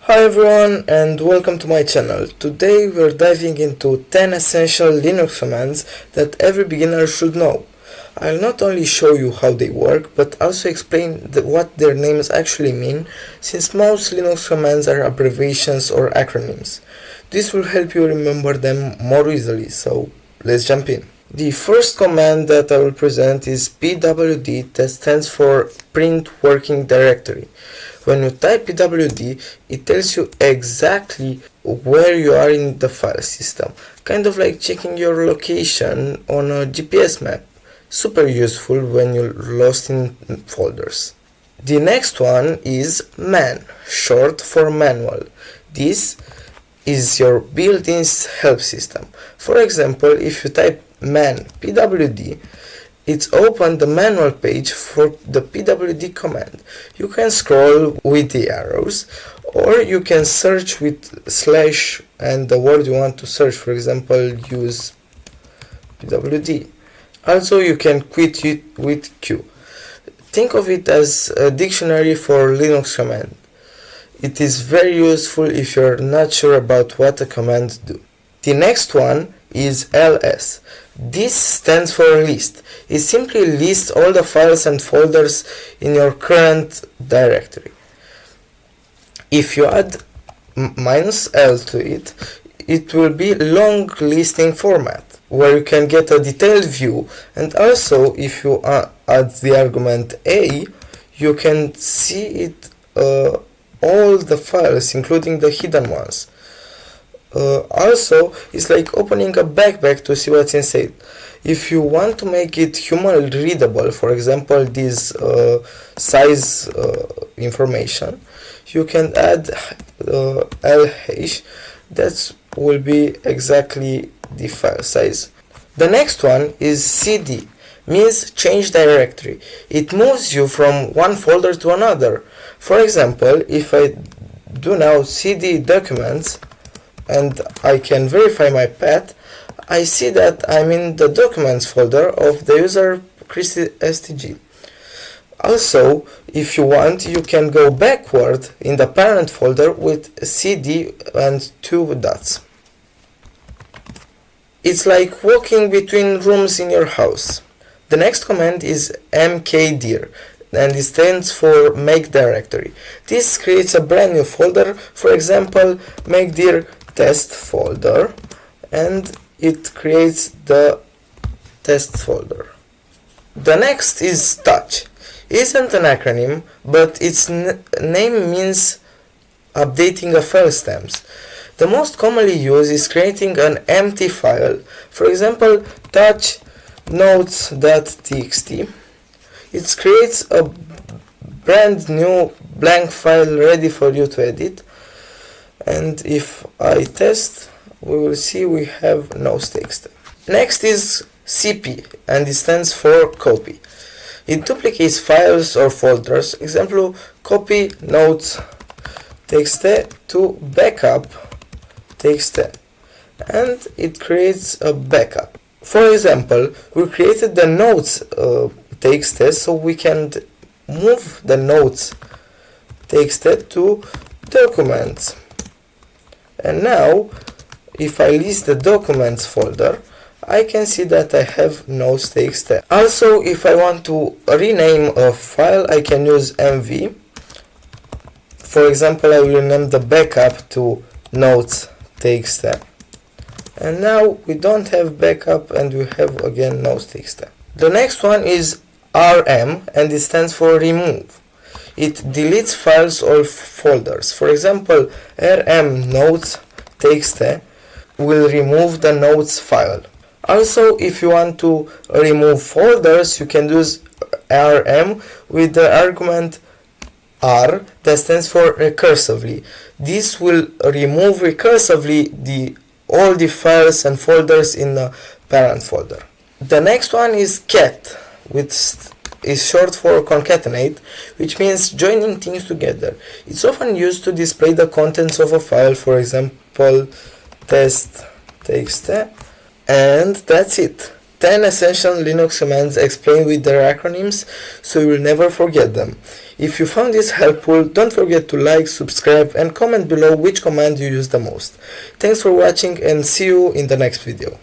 Hi everyone and welcome to my channel. Today we're diving into 10 essential Linux commands that every beginner should know. I'll not only show you how they work, but also explain what their names actually mean, since most Linux commands are abbreviations or acronyms. This will help you remember them more easily, so let's jump in. The first command that I will present is pwd, that stands for print working directory. When you type pwd, it tells you exactly where you are in the file system, kind of like checking your location on a GPS map. Super useful when you're lost in folders. The next one is man, short for manual. This is your built-in help system. For example, if you type man pwd, it's open the manual page for the pwd command. You can scroll with the arrows, or you can search with slash and the word you want to search. For example, use pwd. Also, you can quit it with Q. Think of it as a dictionary for Linux command. It is very useful if you're not sure about what a command do. The next one is ls. This stands for list. It simply lists all the files and folders in your current directory. If you add -l to it, it will be long listing format, where you can get a detailed view, and also if you add the argument a, you can see it all the files, including the hidden ones. Also, it's like opening a backpack to see what's inside. If you want to make it human readable, for example, this size information, you can add LH. That will be exactly the file size. The next one is CD, means change directory. It moves you from one folder to another. For example, if I do now CD documents and I can verify my path, I see that I'm in the documents folder of the user christstg. Also, if you want, you can go backward in the parent folder with cd and 2 dots. It's like walking between rooms in your house. The next command is mkdir, and it stands for make directory. This creates a brand new folder, for example, mkdir test folder, and it creates the test folder. The next is touch. It isn't an acronym, but its name means updating a file stems. The most commonly used is creating an empty file. For example, touch notes.txt. It creates a brand new blank file ready for you to edit. And if I test, we will see we have notes.txt. Next is cp, and it stands for copy. It duplicates files or folders. Example, copy notes.txt to backup.txt, and it creates a backup. For example, we created the notes.txt so we can move the notes.txt to documents. And now, if I list the documents folder, I can see that I have notes.txt. Also, if I want to rename a file, I can use mv. For example, I will rename the backup to notes.txt. And now we don't have backup and we have again notes.txt. The next one is rm, and it stands for remove. It deletes files or folders. For example, rm notes.txt will remove the notes file. Also, if you want to remove folders, you can use rm with the argument r, that stands for recursively. This will remove recursively all the files and folders in the parent folder. The next one is cat, which is short for concatenate, which means joining things together. It's often used to display the contents of a file, for example, test.txt, and that's it. 10 essential Linux commands explained with their acronyms, so you will never forget them. If you found this helpful, don't forget to like, subscribe, and comment below which command you use the most. Thanks for watching and see you in the next video.